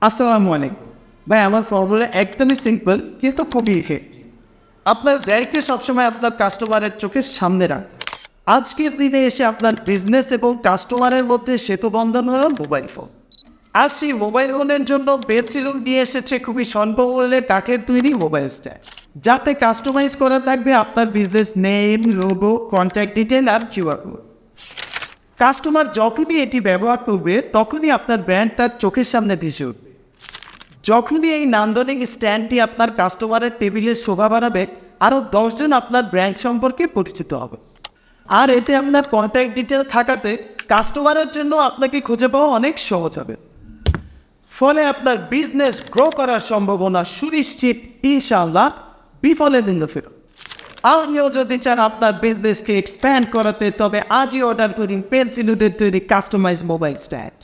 আসসালামু আলাইকুম ভাই, আমার ফর্মুলা একদমই সিম্পল কিন্তু খুবই ইফেক্টিভ। আপনার ব্র্যান্ডকে সবসময় আপনার কাস্টমারের চোখের সামনে রাখতে হবে। আজকের দিনে এসে আপনার বিজনেস এবং কাস্টমারের মধ্যে সেতু বন্ধন হলো মোবাইল ফোন। আর সেই মোবাইল ফোনের জন্য পেন্সিলুড নিয়ে এসেছে খুবই স্বল্প মূল্যে কাঠের তৈরি মোবাইল স্ট্যান্ড, যাতে কাস্টমাইজ করা থাকবে আপনার business name, logo, contact detail আর কিউআর কোড। কাস্টমার যখনই এটি ব্যবহার করবে তখনই আপনার ব্র্যান্ড তার চোখের সামনে ভেসে উঠবে। যখনই এই নান্দনিক স্ট্যান্ডটি আপনার কাস্টমারের টেবিলের শোভা বাড়াবে, আরও 10 জন আপনার ব্র্যান্ড সম্পর্কে পরিচিত হবে। আর এতে আপনার কন্ট্যাক্ট ডিটেল থাকাতে কাস্টমারের জন্য আপনাকে খুঁজে পাওয়া অনেক সহজ হবে। ফলে আপনার বিজনেস গ্রো করার সম্ভাবনা সুনিশ্চিত, ইনশাআল্লাহ বিফলে দিন ফেরত। আপনিও যদি চান আপনার বিজনেসকে এক্সপ্যান্ড করাতে, তবে আজই অর্ডার করুন পেন্সিলুডের তৈরি কাস্টমাইজ মোবাইল স্ট্যান্ড।